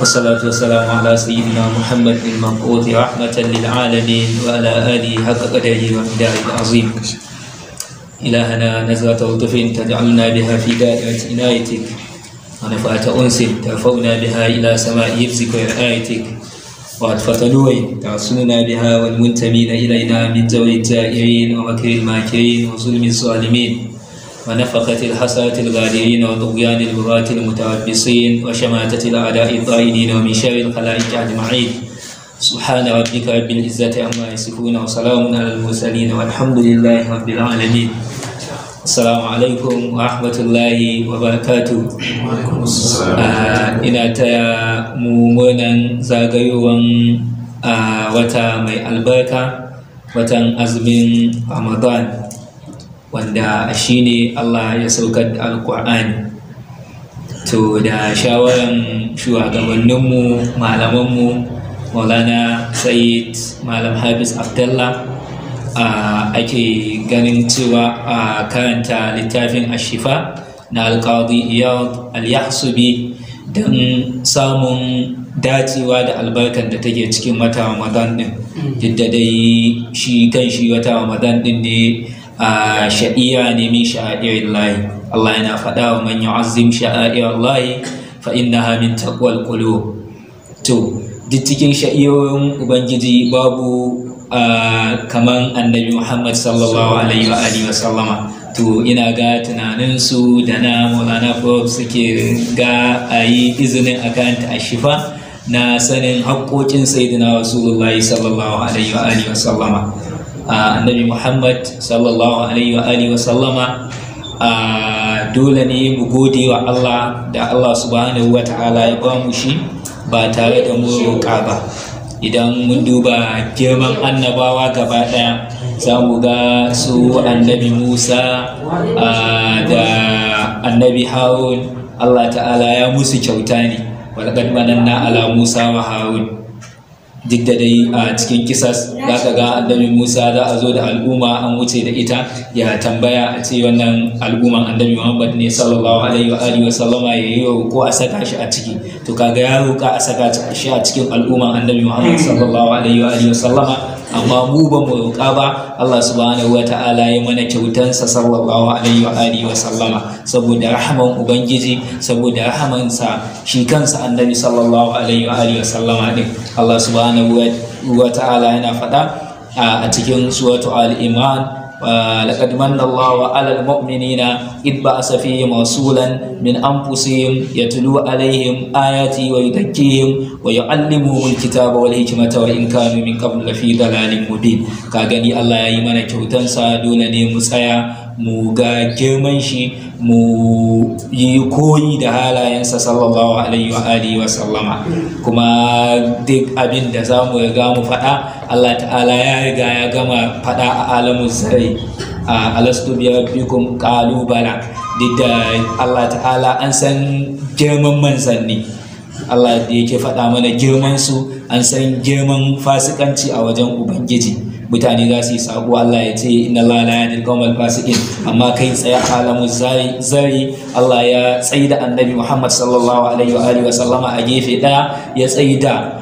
والصلاة والسلام على سيدنا محمد المبعوث رحمة للعالمين وعلى آله حق قدره ومقداره العظيم. إلهنا نزرة لطف تجعلنا بها في دائرة عنايتك، ونفعة أنس ترفعنا بها إلى سماء حفظك ورعايتك، وعطفة نور تعصمنا بها والمنتمين إلينا من زور الجائرين ومكر الماكرين وظلم الظالمين ونفقة الحسرة الغادرين وطغيان البغاة المتربصين وشماتة الأعداء الطائلين ومن شر الخلائق أجمعين. سبحان ربك رب العزة عما يصفون وسلام على المرسلين والحمد لله رب العالمين. السلام عليكم ورحمة الله وبركاته. ina taya mu murnan zagayowar wata mai albarka, watan azumin Ramadan, wanda shine Allah ya saukar da Alƙur'ani. To da shawaran shugabanninmu, malamanmu, Maulana Sayyid Malam Hafiz Abdullah, ake ganin cewa a karanta littafin Ashifa na Al-Qadi Iyad Al-Yahsubi don samun dacewa da albarkar da take cikin wata Ramadan din. Duk dai shi kan shi wata Ramadan din ne sha'ira ne min sha'airillahi. Allah yana faɗa wa man yu'azzim sha'airallahi fa innaha min taqwal qulub. To duk cikin sha'irorin Ubangiji babu kaman Annabi Muhammad sallallahu alaihi wa alihi wa sallama. To ina ga tunaninsu da na Maulana Prof suke ga a yi izinin a karanta Ashifa na sanin haƙoƙin Sayyidina Rasulullahi sallallahu alaihi wa alihi wa sallama. Annabi Muhammad sallallahu alaihi wa alihi wa sallama, dole ne mu gode wa Allah da Allah subhanahu wa ta'ala ya ba mu shi ba tare da mu roƙa ba. Idan mun duba girman annabawa gaba ɗaya, za mu ga su annabi Musa da annabi Harun, Allah ta'ala ya musu kyauta ne, walaqad mananna ala Musa wa Harun. Duk da dai a cikin kisas za ka ga annabi Musa za a zo da al'umma an wuce da ita, ya tambaya a ce wannan al'umman annabi Muhammad ne sallallahu alaihi wa alihi wa sallama, ya yi ko a saka shi a ciki. To kaga ya roƙa a saka shi a cikin al'umman annabi Muhammad sallallahu alaihi wa alihi wa sallama, amma mu ba mu roƙa ba. Allah subhanahu wa ta'ala ya mana kyautansa sallallahu alaihi wa alihi wa sallama, saboda rahaman Ubangiji, saboda rahamansa shi kansa annabi sallallahu alaihi wa alihi wa sallama din. Allah subhanahu wa ta'ala yana faɗa a cikin suratu al-Imran, لقد من الله على المؤمنين إذ بعث فيهم رسولا من أنفسهم يتلو عليهم آياتي ويزكيهم ويعلمهم الكتاب والحكمة وإن كانوا من قبل لفي ضلال مبين. كاغني الله يا يمنا kyautansa, dole ne mu tsaya mu ga girman shi, mu yi koyi da halayensa sallallahu alaihi wa alihi wa sallama. Kuma duk abin da za mu riga mu faɗa, Allah ta'ala ya riga ya gama faɗa a alamun zari. Alastu bi rabbikum qalu bala. Duk da Allah ta'ala an san girman manzanni, Allah da yake faɗa mana girman su, an san girman fasikanci a wajen Ubangiji. Mutane za su yi sabo, Allah ya ce inna Allah la yahdil qawmal fasiqin, amma kai tsaye alamu zari Allah ya tsaida annabi Muhammad sallallahu alaihi wa alihi wa sallama a gefe daya, ya tsaida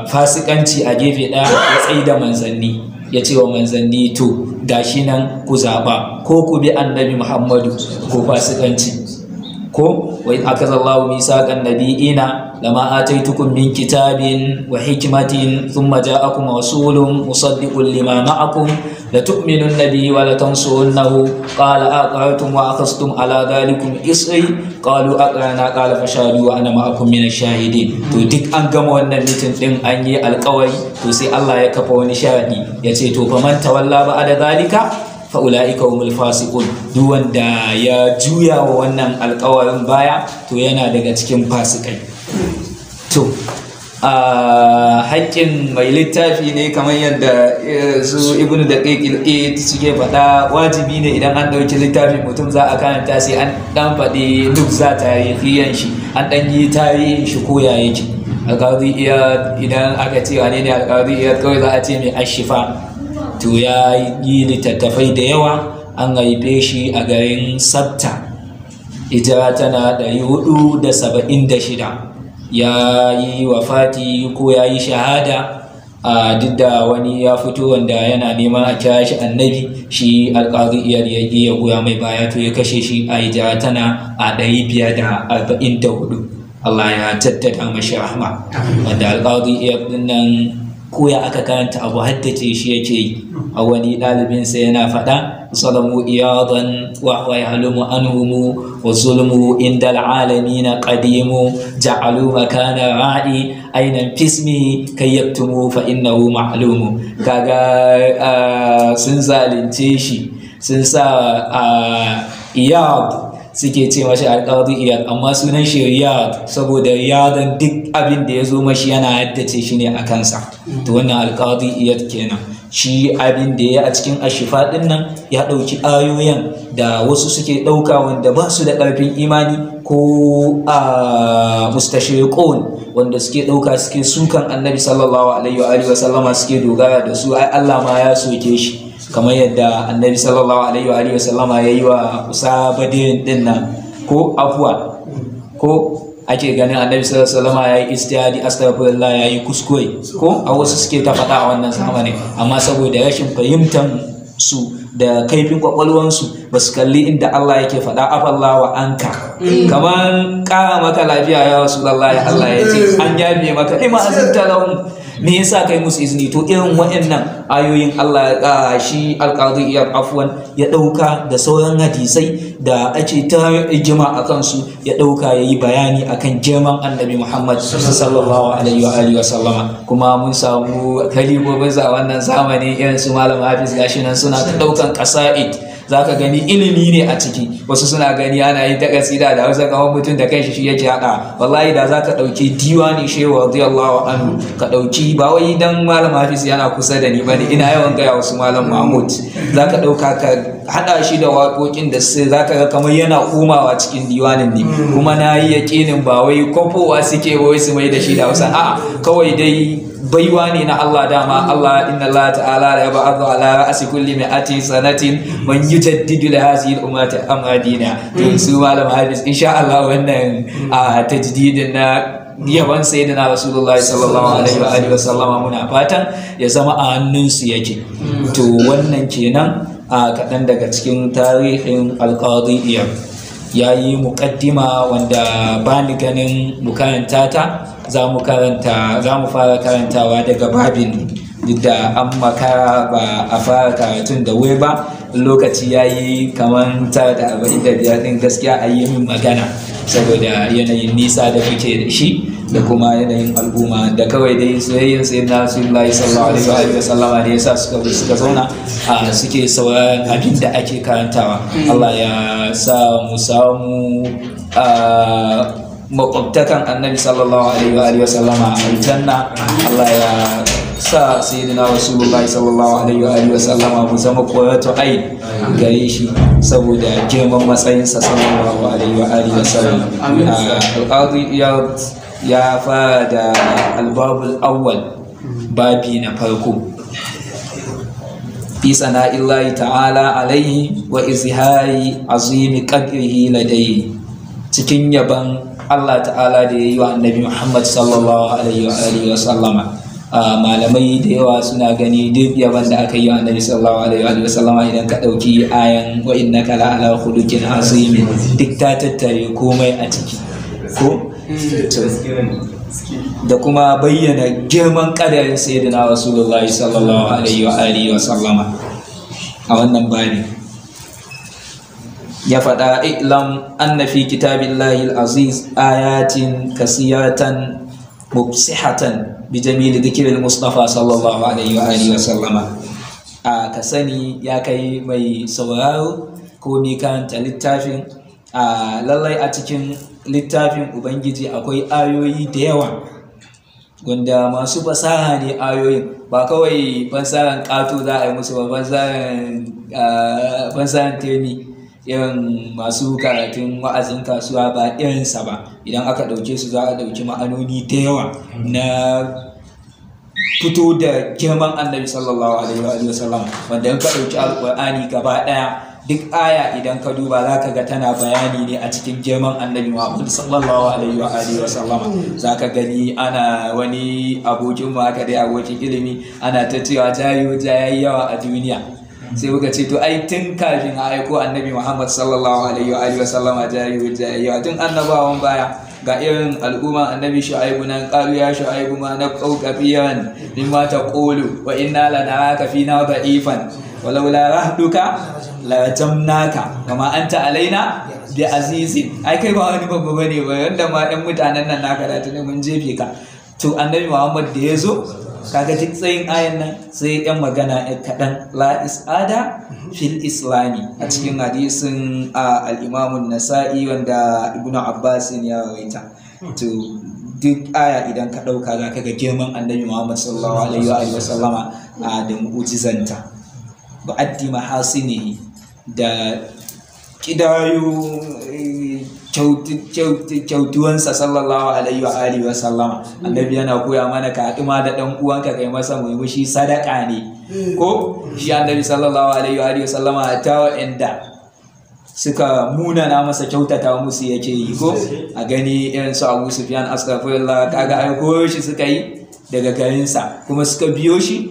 fasikanci a gefe daya, ya tsaida manzanni, ya ce wa manzanni to gashi nan ku zaba, ko ku bi annabi Muhammadu ko fasikanci. Ko wa in akazallahu misaqan nabiyina lama ataitukum min kitabin wa hikmatin thumma ja'akum rasulun musaddiqun lima ma'akum la tu'minunna bihi wa la tansurunnahu qala aqartum wa akhadhtum ala dhalikum isri qalu aqrana qala fashhadu wa ana ma'akum minash shahidin. To duk an gama wannan mitin din, an yi alƙawari, to sai Allah ya kafa wani sharadi, ya ce to faman tawalla ba'da dhalika fa'ula'ika humul fasiqun. Duk wanda ya juya wa wannan alƙawarin baya, to yana daga cikin fasikai. To haƙƙin mai littafi ne, kamar yadda su Ibn Daqiq al-Eid suke faɗa, wajibi ne idan an ɗauki littafin mutum za a karanta sai an ɗan faɗi duk za tarihiyan shi, an ɗan yi tarihin shi ko ya yake. Al-Qadi Iyad, idan aka ce wane ne Al-Qadi Iyad, kawai za a ce mai Ashifa. To ya yi littattafai da yawa. An haife shi a garin Sabta, hijira tana 476. ya yi wafati ko ya yi shahada. Duk da wani ya fito wanda yana neman a kira shi annabi, shi alƙadi Iyad ya iya goya mai baya, to ya kashe shi a hijira tana a 544. Allah ya tattata mashi rahma. Wanda alƙadi Iyad din nan koya aka karanta abu haddace shi yake yi. A wani ɗalibinsa yana faɗa, salamu iyadan wa huwa yahlumu anhumu wa zulmu inda al'alamina qadimu ja'alu makana ra'i ainan fismi kai yaktumu fa innahu ma'lumu. Kaga sun zalunce shi, sun sa iyad suke ce mashi alƙadi Iyad, amma sunan shi Riyad saboda Riyadan duk abin da ya zo mashi yana haddace shi ne a kansa. To wannan alƙadi Iyad kenan. Shi abin da ya a cikin ashifa ɗin nan ya ɗauki ayoyin da wasu suke ɗauka wanda ba su da ƙarfin imani, ko mustashriqun wanda suke ɗauka suke sukan annabi sallallahu alaihi wa sallama, suke dogara da su ai Allah ma ya soke shi, kamar yadda annabi sallallahu alaihi wa sallama ya yi wa usabadin din nan ko afuwa, ko ake ganin annabi sallallahu alaihi wasallama ya yi istihadi, astaghfirullah, ya yi kuskure, ko a wasu suke ta faɗa a wannan zamanin, amma saboda rashin fahimtar su da kaifin kwakwalwansu ba su kalli inda Allah yake faɗa afallah wa anka, kamar ƙara maka lafiya ya Rasulullah, ya Allah ya ce an yabe maka lima azinta lahum, me yasa kai musu izini? To irin waɗannan ayoyin Allah shi alƙadi Iyad afwan ya ɗauka da sauran hadisai da ake ta ijma a kansu, ya ɗauka ya yi bayani akan girman annabi Muhammad sallallahu alaihi wa sallama. Kuma mun samu kalibobinsa a wannan zamani irin su Malam Hafiz gashi nan suna ta ɗaukan ƙasa'id, zaka gani ilimi ne a ciki. Wasu suna gani ana yin ta kasida da Hausa kamar mutum da kanshi shi yake haɗa. Wallahi da zaka ɗauki diwani shehu radiyallahu anhu ka ɗauki, ba wai dan Malam Hafiz yana kusa da ni bane, ina yawan gaya wasu Malam Mahmud, zaka ɗauka ka haɗa shi da waƙoƙin da sai zaka ga kamar yana komawa cikin diwanin ne. Kuma na yi yaƙinin ba wai kofowa suke wai su mai da shi da Hausa, a'a kawai dai baiwa ne na Allah. Dama Allah inna Allah ta'ala ya ba'athu ala ra'si kulli mi'ati sanatin man yujaddidu li hadhihi al-ummati amradina. To su Malam Hafiz insha Allah wannan tajdidin na yaban sayyidina Rasulullah sallallahu alaihi wa sallama muna fatan ya zama a hannunsu yake. To wannan kenan kaɗan daga cikin tarihin alƙadi Iyad. Ya yi muƙaddima wanda ba ni ganin mu karanta ta, za mu fara karantawa daga babin, duk da an makara ba a fara karatun da wuri ba, lokaci ya yi kamar 9:45 ɗin gaskiya a yi min magana saboda yanayin nisa da muke da shi da kuma yanayin al'umma da kawai dai soyayyen sayyidina Rasulullahi sallallahu alaihi wa sallama da yasa suka zauna suke sauraron abin da ake karantawa. Allah ya sa mu samu makwabtakan annabi sallallahu alaihi wa sallama aljanna. Allah ya sa sayyidina Rasulullahi sallallahu alaihi wa sallama mu zama qurratu ayn gare shi saboda girman matsayinsa sallallahu alaihi wa sallam. Al-Qadi Iyad ya fara da albabul awwal, babi na farko, fi sana'illahi ta'ala alaihi wa izhari azimi qadrihi ladayhi, cikin yaban Allah ta'ala da yayi wa annabi Muhammad sallallahu alaihi wa sallama. Malamai da yawa suna gani duk yaban da aka yi wa annabi sallallahu alaihi wa sallama, idan ka dauki ayan wa innaka la ala khuluqin azimin, duk ta tattare komai a ciki, ko da kuma bayyana girman kadarin sayyidina Rasulullahi sallallahu alaihi wa sallama. A wannan bani ya faɗa ilam anna fi kitabillahi al-aziz ayatin kasiyatan mubsihatan bi jamil dhikril mustafa sallallahu alaihi wa sallama. Ka sani ya kai mai sauraro ko mai karanta littafin, lallai a cikin littafin Ubangiji akwai ayoyi da yawa wanda masu fasaha ne ayoyin, ba kawai fasahan ƙato za a yi musu ba, fasahan temi irin masu karatun wa'azin kasuwa ba irinsa ba. Idan aka ɗauke su za a ɗauki ma'anoni da yawa na fito da girman annabi sallallahu alaihi wa sallam, wanda in ka ɗauki alƙur'ani gaba ɗaya duk aya idan ka duba za ka ga tana bayani ne a cikin girman annabi Muhammad sallallahu alaihi wa alihi wa sallama. Za ka gani ana wani abokin mu haka dai abokin ilimi ana ta cewa jayo yayi yawa a duniya, sai muka ce to ai tun kafin a aiko annabi Muhammad sallallahu alaihi wa alihi wa sallama jayo yayi tun annabawan baya. Ga irin al'umma annabi Shu'aibu nan, qalu ya Shu'aibu ma naqau kafiyan mimma taqulu wa inna lanaraka fina da'ifan walaula rahduka la jamnaka wama anta alaina bi azizin. Ai kai ba wani babba bane ba, yanda ma ɗan mutanen nan naka da tuni mun jefe ka. To annabi Muhammad da yazo kaga duk tsayin ayan nan sai ɗan magana kaɗan, la is'ada fil islami, a cikin hadisin al-Imam an-Nasa'i wanda Ibn Abbas ya rawaita. To duk aya idan ka ɗauka za ka ga girman annabi Muhammad sallallahu alaihi wa sallama da mu'jizanta, ba'addi mahasinihi, da kidayo kyautuwansa sallallahu alaihi wa sallama. Annabi yana koya mana ka haɗu ma da ɗan uwanka kai masa murmushi sadaka ne ko shi. Annabi sallallahu alaihi wa sallama ta wa'anda suka munana masa kyautata musu yake yi ko a gani irin su Abu Sufyan astaghfirullah, kaga aiko shi suka yi daga garinsa kuma suka biyo shi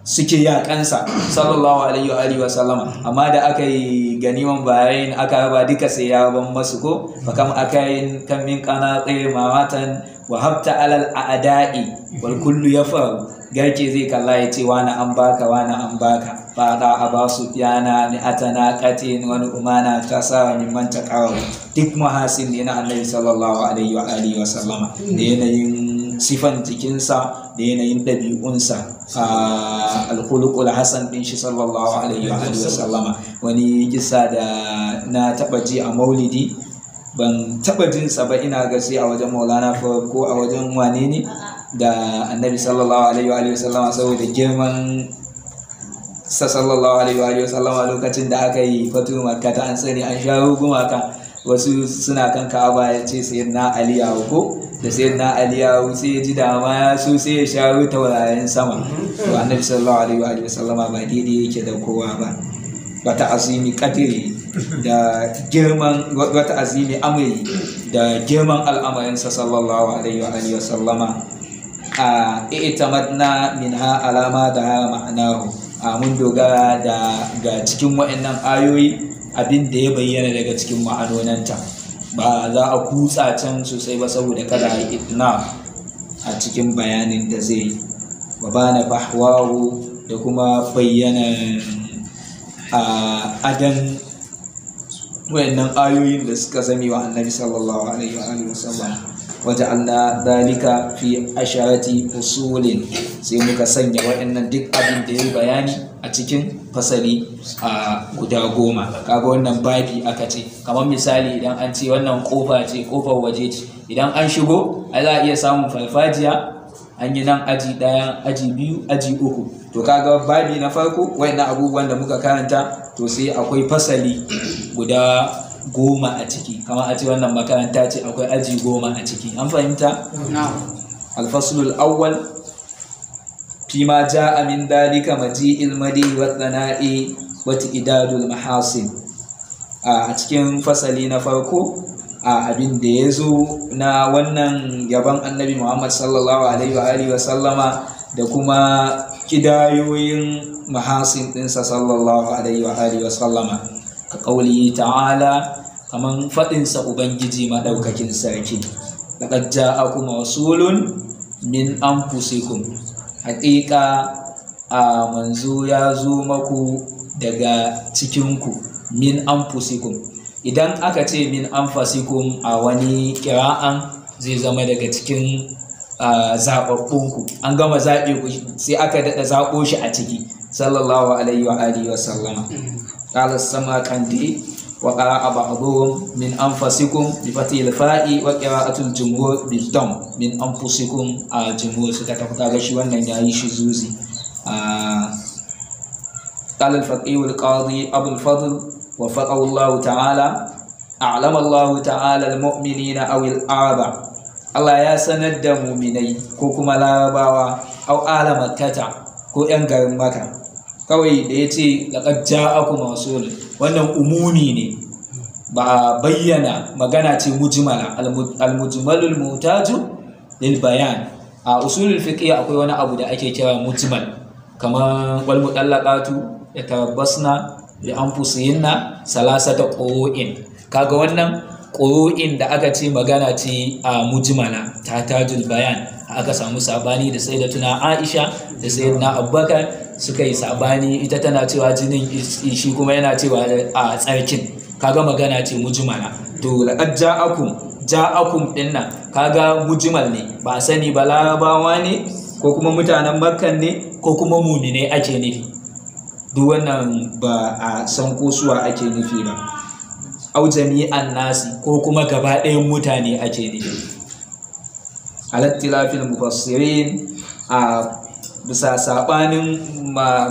suke yaƙansa sallallahu alaihi wa sallama. Amma da aka yi ganiman bayan aka raba duka sai ya ban masu ko fakam akayin kan min qanatir mawatan wa habta alal a'da'i wal kullu yafaru. Garke zai kalla ya ce wani an baka wani an baka, fada Aba Sufyana ni atana qatin wani umana tasara min man taqawa. Duk mahasin ne na Annabi sallallahu alaihi wa alihi wa sallama, da yanayin sifan jikinsa da yanayin ɗabi'unsa, alkhuluqul hasan din shi sallallahu alaihi wa sallama. Wani kisa da na taba ji a maulidi, ban taba jin sa ba, ina ga sai a wajen Maulana ko a wajen wane ne, da Annabi sallallahu alaihi wa sallama saboda girman sa sallallahu alaihi wa sallama lokacin da aka yi fatu Makka ta an sani an shawo gumaka, wasu suna kan Ka'aba ya ce sayyidina Ali ya ko da sayyidina Ali ya sai ya ji dama ya so sai ya shawo taurayen sama. To Annabi sallallahu alaihi wa sallama ba daidai yake da kowa ba. Wata azimi kadiri da girman, wata azimi amri da girman al'amarinsa sallallahu alaihi wa sallama. I'tamadna minha alama da ma'anahu, mun dogara ga cikin wa'annan ayoyi abin da ya bayyana daga cikin ma'anonanta, ba za a kutsa can sosai ba saboda kada a yi itna a cikin bayanin da zai yi. Wa bana bahwahu, da kuma bayyana adan wayannan ayoyin da suka zami wa annabi sallallahu alaihi wa sallam. Waja'alna dhalika fi asharati usulin, sai muka sanya waɗannan duk abin da ya bayani a cikin fasali guda 10. Kaga wannan babi aka ce, kamar misali idan an ce wannan kofa ce, kofar waje ce, idan an shigo za a iya samun farfajiya, an yi nan aji 1, aji 2, aji 3. To kaga babi na farko wayannan abubuwan da muka karanta, to sai akwai fasali guda 10 a ciki, kamar a ce wannan makaranta ce akwai aji 10 a ciki, an fahimta? Alfaslul awwal fima ja'a min dalika maji'il madi wa thana'i wa tidadul mahasin. A cikin fasali na farko abin da ya zo na wannan yaban annabi Muhammad sallallahu alaihi wa sallama da kuma kidayoyin mahasin ɗinsa sallallahu alaihi wa sallama. Ka ƙauli ta'ala, kaman faɗinsa Ubangiji maɗaukakin sarki, laqad ja'akum rasulun min anfusikum, haƙiƙa manzo ya zo maku daga cikinku, min anfusikum. Idan aka ce min anfusikum a wani ƙira'an zai zama daga cikin zaɓaɓɓunku, an gama zaɓe ku sai aka daɗa zaɓo shi a ciki sallallahu alaihi wa sallama. Qala as-Samarqandi wa qara'a ba'dhum min anfusikum bi fathil fa'i wa qira'atul jumhur bil dam min anfusikum. Jumhur suka tafi kaga shi wannan yayi shi zuzi. Qala al-faqih al-qadi Abu al-Fadl wa faqahu Allah ta'ala, a'lama Allah ta'ala al-mu'minina aw al-araba, Allah ya sanar da mu'minai ko kuma larabawa, aw ala makkata ko yan garin Makka, kawai da ya ce laqad ja'akum rasulun, wannan umumi ne, ba bayyana magana ce mujmala. Al-mujmalul muhtaju lil bayan. A usulul fiqh akwai wani abu da ake kira mujmal, kamar wal mutallaqatu yatarabbasna li anfusihinna salasata qur'in. Kaga wannan qur'in da aka ce magana ce a mujmala ta tajul bayan. Aka samu sabani da sayyidatuna Aisha da sayyidina Abubakar, suka yi sabani, ita tana cewa jinin shi kuma yana cewa a tsarkin. Kaga magana ce mujmala. To laqad ja'akum dinnan kaga mujmal ne, ba sani ba larabawa ne ko kuma mutanen makkan ne ko kuma mu'minai ake nufi, duk wannan ba a san ko suwa ake nufi ba. Au jami'an nasi ko kuma gaba ɗayan mutane ake nufi. Alattilafil mufassirin, a bisa sabanin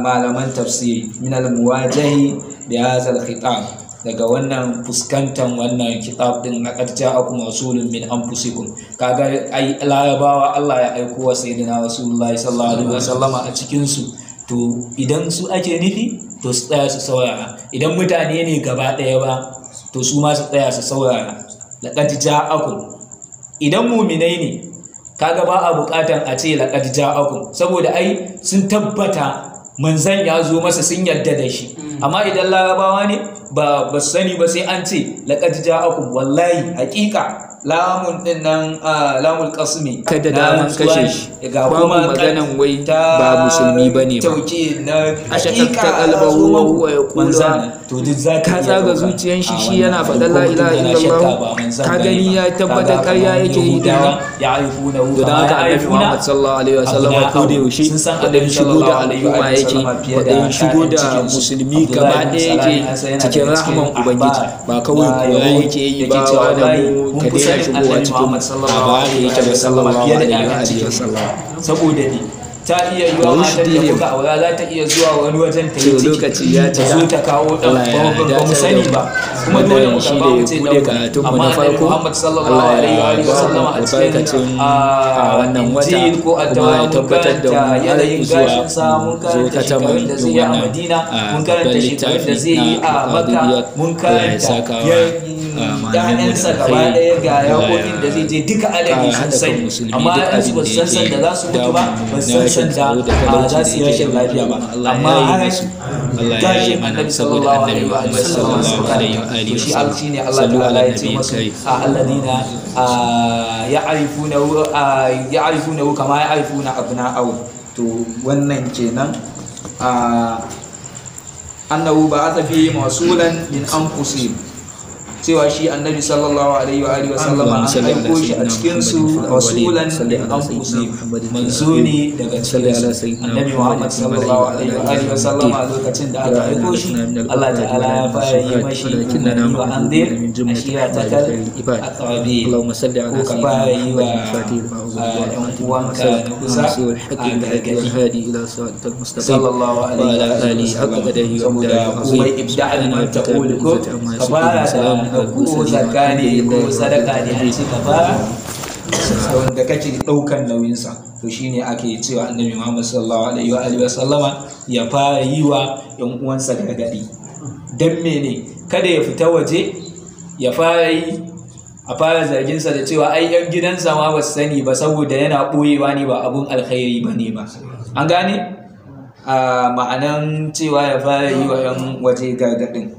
malaman tafsiri, min al-muwajahi bi hadha al-khitab, daga wannan fuskantar wannan kitab din laqad ja'akum rasulun min anfusikum. Kaga ai larabawa Allah ya aiko wa sayyidina rasulullahi sallallahu alaihi wasallama a cikin su, to idan su ake nufi to su tsaya su saurara, idan mutane ne gaba ɗaya ba to su ma su tsaya su saurara. Laqad ja'akum, idan mu'minai ne kaga ba a buƙatan a ce laqad ja'akum, saboda ai sun tabbata manzan ya zo masa, sun yarda da shi. Amma idan larabawa ne ba su sani ba, sai an ce laqad ja'akum, wallahi haƙiƙa lamun din nan lamul qasmi kada da kashe shi, ga babu kuma maganan wai ba musulmi bane ba. tauki na ashakka qalbahu wa huwa yaqulu, to duk zaka ka tsaga zuciyan shi yana faɗa la ilaha illallah, ka gani ya tabbatar ƙarya yake yi da ya'rifuna da haka annabi Muhammad sallallahu alaihi wasallam ko da yaushe wadan shigo da al'umma yake, wadan shigo da musulmi gaba ɗaya yake cikin rahman ubangiji, ba kawai kowa yake yi ba da mu kada ya shigo a cikin ba da yake ba sallallahu alaihi wasallam. saboda ne ta iya yiwa matar da kuka aura za ta iya zuwa wani wajen ta yi ciki ta zo ta kawo ɗan ba mu sani ba, kuma dole mu karɓa mu ce ɗauka. Amma annabi Muhammad sallallahu alaihi wa sallama a cikin wannan wata ko a tawa mun karanta yanayin gashin sa, mun karanta shekarun da zai yi a Madina, mun karanta shekarun da zai yi a Makka, mun karanta ‘ya'yansa gaba ɗaya ga yakokin da zai je duka adadi sosai. Amma ‘ya'yansu ba su san da za su mutu ba, ba su san da za su yi rashin lafiya ba. Amma har gashin annabi sallallahu alaihi wa sallam to shi alci ne Allah ta'ala ya ce masu a alladina ya'rifuna kama ya'rifuna abna'ahu. To wannan kenan annahu ba'atha fi masulan min anfusihim, cewa shi annabi sallallahu alaihi wa sallama an aiko shi a cikin su rasulan min anfusihim, manzo ne daga cikin su. Annabi Muhammad sallallahu alaihi wa sallama lokacin da aka aiko shi, Allah ta'ala ya fara yi mashi wa anzir ashiratakal aqrabin, ko ka fara yi wa yan uwanka na kusa a gargadi sallallahu alaihi wa sallam. saboda kuma ibda'al man taqulu ko ka fara ko zakka ne ko sadaka ne a ce gaba wanda kake daukan nauyinsa, to shine ake cewa annabi Muhammad sallallahu alaihi wa sallama ya fara yi wa yan uwansa gargadi. Dan mene? Kada ya fita waje ya fara yi a fara zarginsa da cewa ai yan gidansa ma ba su sani ba, saboda yana boyewa ne, ba abun alkhairi bane ba. An gane ma'anan cewa ya fara yi wa yan waje gargadin.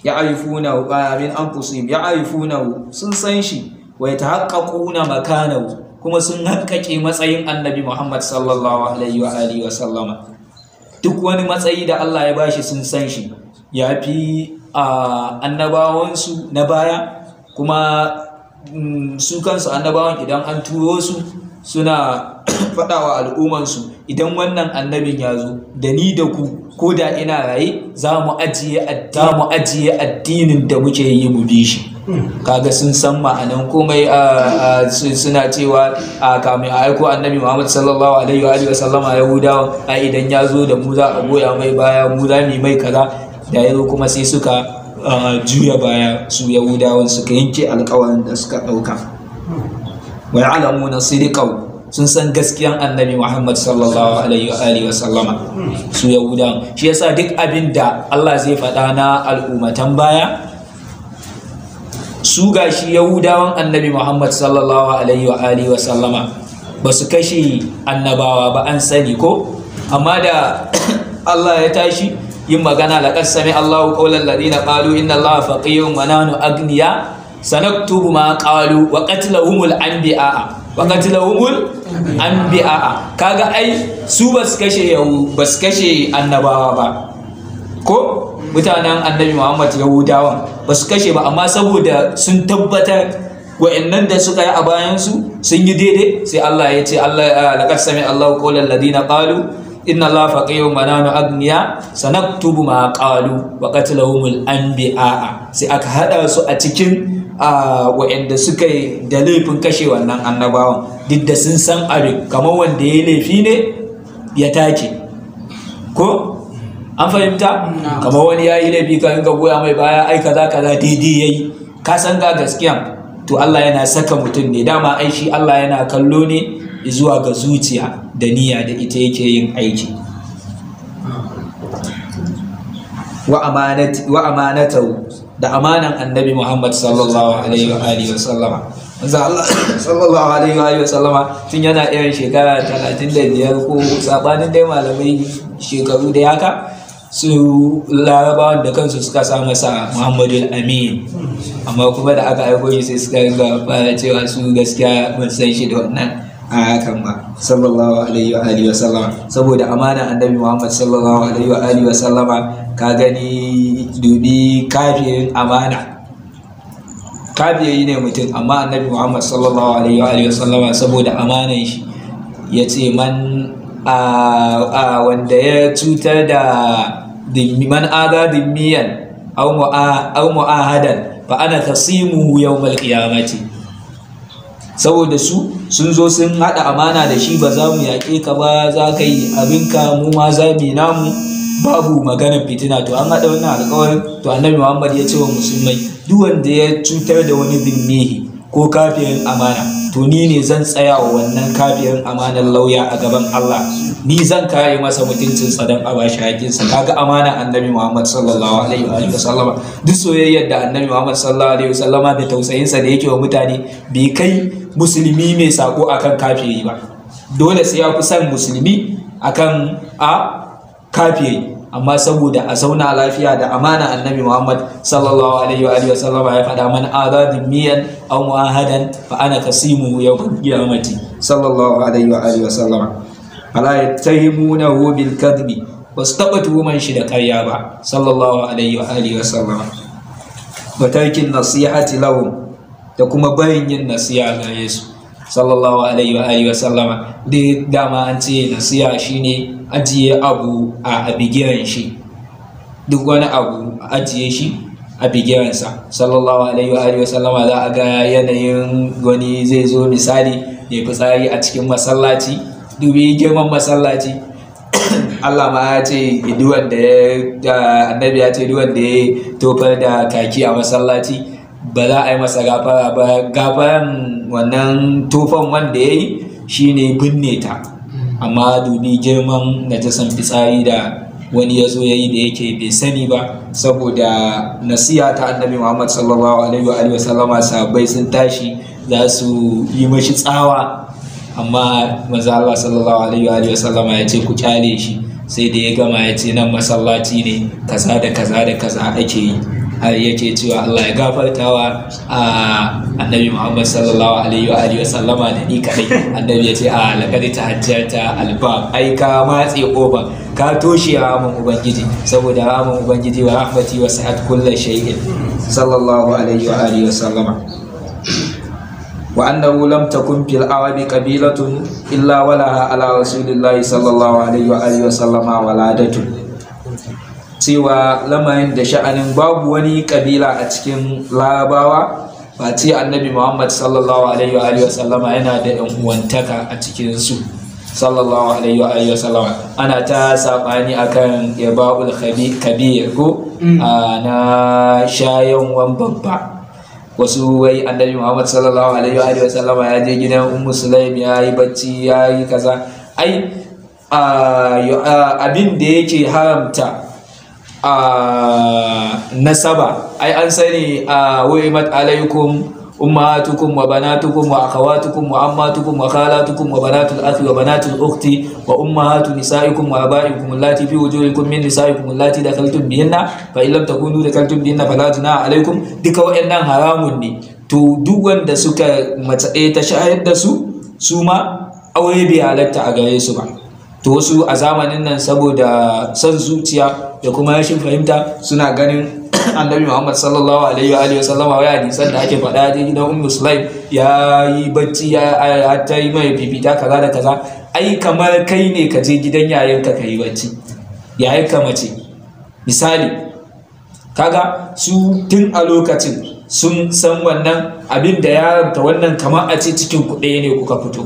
ya'rifuna min anfusihim, ya'rifuna sun san shi, wa yatahaqqaquna makanahu, kuma sun haƙƙaƙe matsayin annabi Muhammad sallallahu alaihi wa alihi wa sallama. Duk wani matsayi da Allah ya bashi sun san shi, ya fi annabawansu na baya. Kuma su kansu annabawan idan an turo su suna faɗawa al'ummansu, idan wannan annabin ya zo da ni da ku ko da ina raye za mu ajiye addinin da muke yi mu bi shi. Kaga sun san ma'anan komai. Suna cewa kamin a aiko annabi Muhammad sallallahu alaihi wa sallama, yahudawa idan ya zo da mu za a goya mai baya, mu za mu mai kaza. Da yazo kuma sai suka juya baya, su yahudawan suka yanke alƙawarin da suka ɗauka. wa ya'lamuna sidqahu, sun san gaskiyan annabi Muhammad sallallahu alaihi wa sallama su yahudawan. Shi yasa duk abin da Allah zai faɗa na al'ummatan baya su gashi yahudawan annabi Muhammad sallallahu alaihi wa sallama ba su kashe annabawa ba, an sani ko, amma da Allah ya tashi yin magana laqad sami Allahu qawlan ladina qalu inna Allaha faqirun wa nahnu agniya sanaktubu ma qalu wa qatlahumul anbiya kaga ai su basu kashe annabawa ba ko mutanen annabi Muhammad yahudawan basu kashe ba, amma saboda sun tabbatar wa'annan da suka yi a bayan su sun yi daidai, sai Allah ya ce laqad sami Allahu qawlan ladina qalu inna Allaha faqirun wa nahnu agniya sanaktubu ma qalu wa qatlahumul anbiya, sai aka hada su a cikin wa'anda suka yi da laifin kashe wannan annabawan, duk da sun san abin kamar wanda ya laifi ne ya take ko an fahimta. Kamar wani ya yi laifi ka ringa goya mai baya ai kaza daidai yayi, ka san ga gaskiya, to Allah yana saka mutum ne, dama ai shi Allah yana kallo ne zuwa ga zuciya da niyya da ita yake yin aiki. wa amanatahu da amanan annabi Muhammad sallallahu alaihi wa sallama. Manzo Allah sallallahu alaihi wa sallama tun yana irin shekara 35 ko sabanin dai malamai shekaru da haka, su larabawan da kansu suka sa masa Muhammadul Amin, amma kuma da aka aiko shi sai suka ga fara cewa su gaskiya ban san shi da wannan a hakan ba sallallahu alaihi wa sallama, saboda amana annabi Muhammad sallallahu alaihi wa sallama. Ka gani dubi kafirin amana, kafiri ne mutum, amma annabi Muhammad sallallahu alaihi wa sallama saboda amanan shi ya ce man wanda ya cutar da man aga dimmiyan aw mu'ahadan fa ana tasimuhu yawmal qiyamati. Saboda su sun zo sun hada amana da shi, ba za mu yaƙe ka ba, za ka yi abinka mu ma za mu namu, babu maganar fitina. To an haɗa wannan alƙawarin, to annabi Muhammad ya ce wa musulmai duk wanda ya cutar da wani zimmihi ko kafirin amana, to ni ne zan tsaya wa wannan kafirin amanar lauya a gaban Allah, ni zan kare masa mutuncinsa don a bashi haƙinsa. Kaga amana annabi Muhammad sallallahu alaihi wa sallama. Duk soyayyar da annabi Muhammad sallallahu alaihi wa sallama da tausayinsa da yake wa mutane bai kai musulmi mai sako akan kafiri ba. Dole sai ya fi son musulmi akan kafiri, amma saboda a zauna lafiya da amana annabi Muhammad sallallahu alaihi wa sallama ya faɗa man adadin miyan aw muahadan fa ana kasimu yawm qiyamati sallallahu alaihi wa sallama. ala yattahimunahu bil kadhibi, wasu taɓa tuhuman shi da ƙarya ba sallallahu alaihi wa sallama. wa tarkin nasihati lahum, da kuma barin yin nasiha ga Yesu sallallahu alaihi wa sallama. Da dama an ce nasiha shine ajiye abu a bigiran shi, duk wani abu ajiye shi a bigiransa sallallahu alaihi wa sallama. Za a ga yanayin wani zai zo misali ya fitsari a cikin masallaci, dubi girman masallaci. Allah ma ya ce annabi ya ce duwanda ya tofar da kaki a masallaci ba za a yi masa gafara ba. Gafaran wannan tofan wanda ya yi shine binne ta, amma dubi girman najasan fitsari da wani ya zo ya yi da yake bai sani ba. Saboda nasiha ta annabi Muhammad sallallahu alaihi wa sallama, sahabbai sun tashi za su yi mashi tsawa, amma manzo Allah sallallahu alaihi wa sallama ya ce ku kyale shi, sai da ya gama ya ce nan masallaci ne, kaza da kaza da kaza ake yi, har yake cewa Allah ya gafartawa annabi Muhammad sallallahu alaihi wa sallama da ni kadai. Annabi ya ce laqad tahajjarta albab, ai ka matse kofa, ka toshe ramin ubangiji, saboda ramin ubangiji wa rahmati wasi'at kulli shay'in sallallahu alaihi wa sallama. wa annahu lam takun fil arabi qabilatun illa walaha ala rasulillahi sallallahu alaihi wa sallama waladatu. Cewa lamarin da sha'anin babu wani kabila a cikin larabawa ba ce annabi Muhammad sallallahu alaihi wa sallama yana da yan uwantaka a cikin su sallallahu alaihi wa sallama. Ana ta sabani akan yaba'ul kabir ko na shayan wan babba, wasu wai annabi Muhammad sallallahu alaihi wa sallama ya je gidan Ummu Sulaim ya yi bacci ya yi kaza. Ai abin da yake haramta nasaba ai an sani wa'imat alaikum ummahatukum wa banatukum wa akhawatukum wa ammatukum wa khalatukum wa banatul akhi wa banatul ukhti wa ummahatu nisaikum wa abaikum allati fi wujuhikum min nisaikum allati dakhaltum bihinna fa in lam takunu dakhaltum bihinna fala junaha alaikum. Duka wayannan haramun ne. To duk wanda suka mace ta shayar da su ma aure bai halatta a gare su ba. To wasu a zamanin nan saboda son zuciya da kuma rashin fahimta suna ganin annabi Muhammad sallallahu alaihi wa sallama wa hadisan da ake faɗa da gidan Ummu Sulaim ya yi bacci ya ta yi mai fifita kaza da kaza. Ai kamar kai ne ka je gidan yayanka ka yi bacci, yayanka mace misali, kaga su tun a lokacin sun san wannan abin da ya haramta wannan kamar a ce cikin kuɗe ne kuka fito,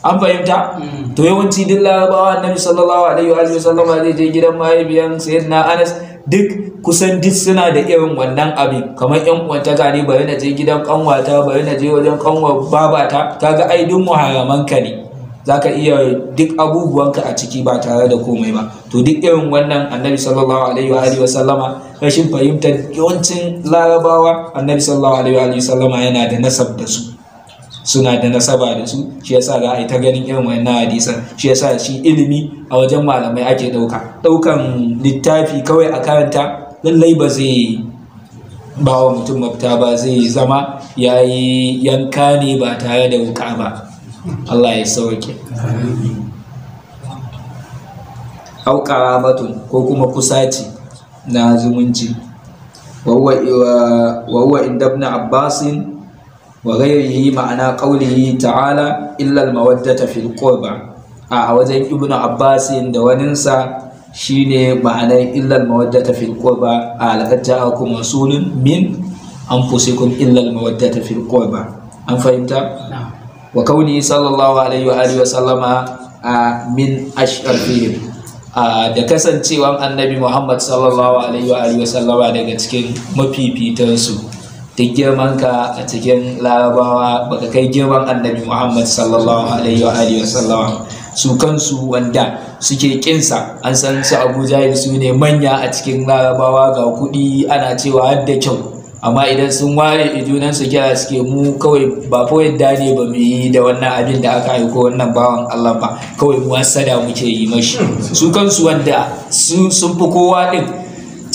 an fahimta. To yawanci duk larabawa annabi sallallahu alaihi wa sallama zai je gidan mahaifiyan sayyidina Anas, duk kusan duk suna da irin wannan abin, kamar yan uwantaka ne, bari na je gidan kanwata, bari na je wajen kanwar babata, kaga ai duk muharramanka ne, zaka iya duk abubuwanka a ciki ba tare da komai ba. To duk irin wannan annabi sallallahu alaihi wa sallama rashin fahimtar yawancin larabawa, annabi sallallahu alaihi wa sallama yana da nasab da su, suna da nasaba da su, shi yasa za a yi ta ganin irin wannan hadisan. Shi yasa shi ilimi a wajen malamai ake ɗaukan littafi kawai a karanta lallai ba zai ba wa mutum mafita ba, zai zama ya yi yanka ne ba tare da wuka ba. Allah ya sauke. Au qarabatun, ko kuma kusaci na zumunci. wa huwa inda ibn Abbasin wa ghayrihi ma'ana qawlihi ta'ala illa al-mawaddata fil qurba. A wajen ibn Abbas da waninsa shine ma'anar illa al-mawaddata fil qurba, laqad ja'akum rasulun min anfusikum illa al-mawaddata fil qurba. An fahimta? Wa kauni sallallahu alaihi wa alihi wa sallama min ashrafihim, da kasancewan annabi Muhammad sallallahu alaihi wa alihi wa sallama daga cikin mafifitansu. Duk girmanka a cikin larabawa baka kai girman annabi Muhammad sallallahu alaihi wa alihi wasallama. Su kansu wanda suke kinsa an san su Abu Jahil su ne manya a cikin larabawa, ga kuɗi ana cewa har da kyau, amma idan sun ware junan su kira suke mu kawai ba fa yadda ne ba mu yi da wannan abin da aka aiko wannan bawan Allah ba, kawai mu hasada muke yi mashi. Su kansu wanda sun fi kowa din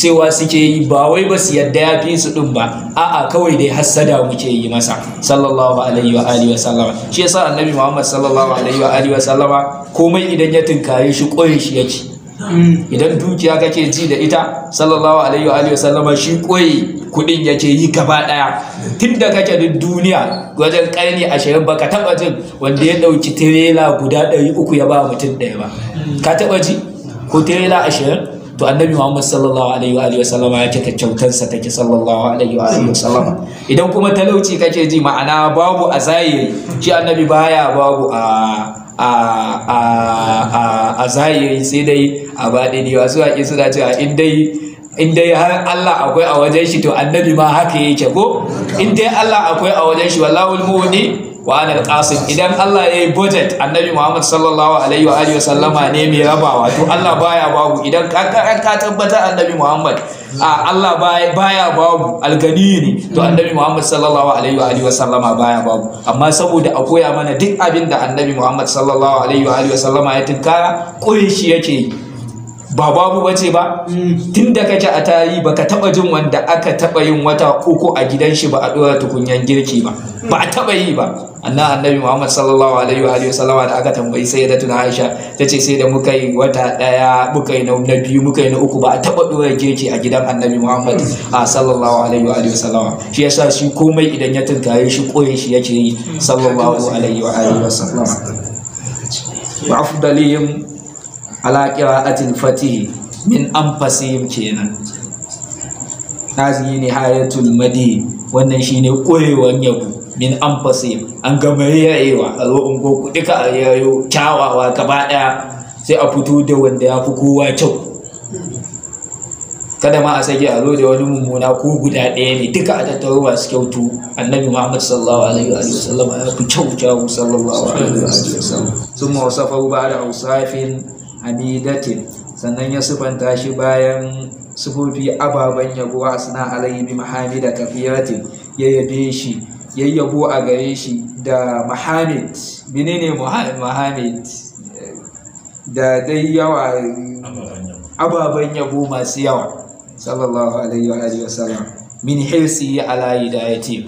cewa suke yi ba wai ba su yadda ya fi su din ba, a'a kawai dai hassada muke yi masa sallallahu alaihi wa alihi wa sallama. Shi yasa annabi Muhammad sallallahu alaihi wa alihi wa sallama komai idan ya tunkare shi koyi shi yake. Idan dukiya kake ji da ita sallallahu alaihi wa alihi wa sallama shi koyi kudin yake yi gaba daya. Tunda kake duk duniya wajen karni 20 baka taba jin wanda ya dauki tirela guda 300 ya ba mutum daya ba, ka taba ji? Ko tirela 20? To annabi Muhammad sallallahu alaihi wa alihi wasallama yake ta kyautarsa take sallallahu alaihi wa alihi wasallama. Idan kuma talauci kake ji ma'ana babu a zahiri, shi annabi baya babu a zahiri, sai dai a baɗini. Wasu haƙi suna cewa in dai har Allah akwai a wajen shi to annabi ma haka yake ko? In dai Allah akwai a wajen shi wallahu al-mu'ti wa ana al-qasim. Idan Allah yayi budget annabi Muhammad sallallahu alaihi wa alihi wasallama ne mai rabawa, to Allah baya babu. Idan ka tabbata annabi Muhammad Allah baya babu, algani ne, to annabi Muhammad sallallahu alaihi wa alihi wasallama baya babu. Amma saboda a koya mana duk abin da annabi Muhammad sallallahu alaihi wa alihi wasallama ya tinkara koyi shi yake yi, ba babu bace ba. Tunda kake a tarihi baka taba jin wanda aka taba yin wata uku a gidan shi ba a dora tukunyan girki ba a taba yi ba. Annabi Muhammad sallallahu alaihi wa alihi wasallama da aka tambayi sayyidatuna Aisha tace sai da muka yi wata daya, muka yi na biyu, muka yi na uku, ba a taba dora girki a gidan annabi Muhammad sallallahu alaihi wa alihi wasallama. Shi yasa shi komai idan ya tunkare shi koyi shi yake yi sallallahu alaihi wa alihi wasallama. Wa afdalihim ala qira'atil fatih min anfasihim kenan. Hazihi nihayatul madi, wannan shine koyewan yabo. Min anfasihim, an gama yayewa a zo ungo duka a yayo kyawawa gaba daya, sai a fito da wanda ya fi kowa kyau. kada ma a sake a zo da wani mummuna ko guda ɗaya ne duka a tattaro masu kyautu. Annabi Muhammad sallallahu alaihi wa sallam ya fi kyauta sallallahu alaihi wa sallam. Sun wasafa ba da ausafin hamidatin, sannan ya sifanta shi bayan sifofi ababen yabo asna alaihi bi mahamida kafiratin, ya yabe shi ya yabo a gare shi da mahamid. Menene mahamid? Da dai yawa, ababen yabo masu yawa sallallahu alaihi wa sallam. Min hirsi ala hidayati,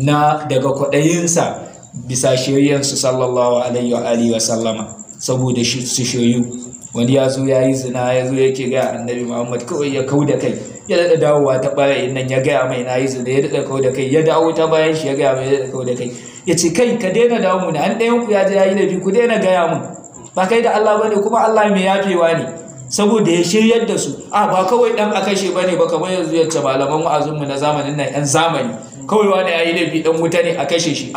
na daga kwaɗayinsa bisa shiryansu sallallahu alaihi wa sallama, saboda su shiryu. Wani ya zo ya yi zina, ya zo yake gaya annabi Muhammad, kawai ya kau da kai, ya daɗa dawowa ta ɓarayin nan ya gaya mai na yi zina, ya daɗa kau da kai, ya dawo ta bayan shi ya gaya mai, ya daɗa kau da kai, ya ce kai ka daina dawo mu ne, an ɗayan ku ya je ya yi laifi, ku daina gaya mun, ba kai da Allah bane, kuma Allah mai yafewa ne. Saboda ya shiryar da su, ba kawai dan a kashe bane ba, kamar yanzu yace malaman wa'azinmu na zamanin nan yan zamani, kawai wani yayi laifi dan wuta ne a kashe shi.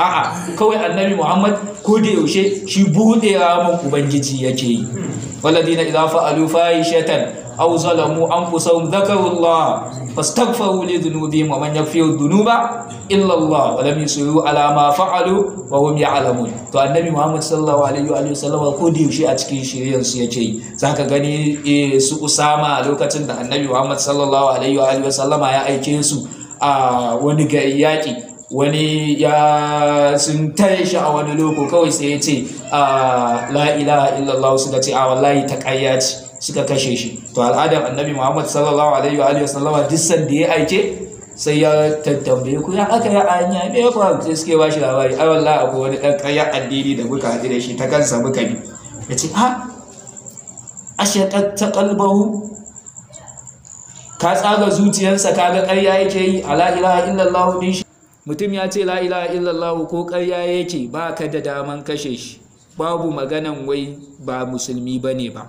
Kawai annabi Muhammad ko da yaushe shi bude ramin ubangiji yake yi. Walladina idza fa'alu fahishatan aw zalamu anfusahum dhakarullah fastaghfiru li dhunubihim wa man yaghfiru dhunuba illa Allah wa lam yusiru ala ma fa'alu wa hum ya'lamun. To annabi Muhammad sallallahu alaihi wa sallam ko da yaushe a cikin shiryan su yake yi. Zaka gani su Usama a lokacin da annabi Muhammad sallallahu alaihi wa sallama ya aike su a wani gari yaki, wani ya sun tare shi a wani loko, kawai sai ya ce la ilaha illallah, suka ce wallahi ta ƙarya ce, suka kashe shi. To al'adar annabi Muhammad sallallahu alaihi wa sallama duk sanda ya aike sai ya tattambaye ku ya aka ya anya me ya faru, sai suke bashi labari, wallahi akwai wani dan ƙarya addini da muka haɗu da shi ta kansa muka bi. Ya ce ashaqat qalbahu, ka tsaga zuciyarsa kaga ƙarya yake yi a la ilaha illallah din shi. Mutum ya ce la ilaha illallah ko ƙarya yake, ba ka da daman kashe shi, babu maganan wai ba musulmi bane ba.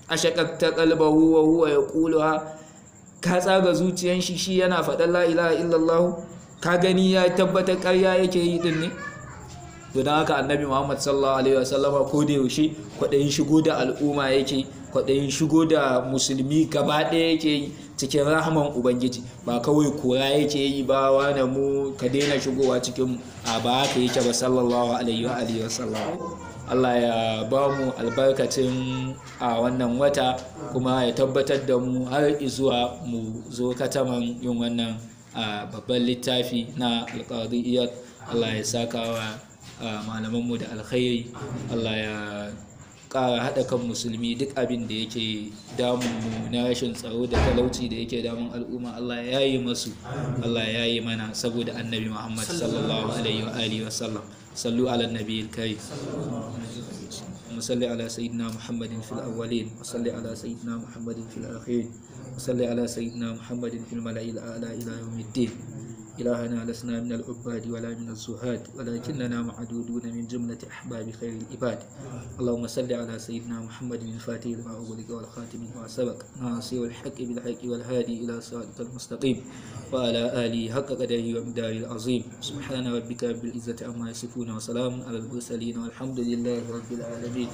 Ashaqaqta qalbahu wa huwa yaquluha, ka tsaga zuciyar shi yana faɗan la ilaha illallah, ka gani ya tabbata ƙarya yake yi din ne. To dan haka annabi Muhammad sallallahu alaihi wasallam ko da yaushe kwaɗayin shigo da al'umma yake, kwaɗayin shigo da musulmi gaba ɗaya yake yi cikin rahaman ubangiji, ba kawai kora yake yi ba wani mu ka daina shigowa cikin ba haka yake ba sallallahu alaihi wa sallam. Allah ya ba mu albarkacin a wannan wata, kuma ya tabbatar da mu har izuwa mu zo kataman yin wannan babban littafi na alqadiyyat. Allah ya saka wa malamanmu da alkhairi, Allah ya ƙara haɗa kan musulmi. Duk abin da yake damun mu na rashin tsaro da talauci da yake damun al'umma, Allah ya yi masu, Allah ya yi mana, saboda annabi Muhammad sallallahu alaihi wa sallam. Sallu ala nabiyil karim. Salli ala sayyidina Muhammadin fil awwalin, wa salli ala sayyidina Muhammadin fil akhirin, wa salli ala sayyidina Muhammadin fil mala'il a'la ila yawmiddin. إلهنا لسنا من العباد ولا من الزهاد، ولكننا معدودون من جملة أحباب خير العباد. اللهم صل على سيدنا محمد الفاتح لما أغلق والخاتم لما سبق، ناصر الحق بالحق والهادي إلى صراطك المستقيم، وعلى آله حق قدره ومقداره العظيم. سبحان ربك رب العزة عما يصفون، وسلام على المرسلين، والحمد لله رب العالمين.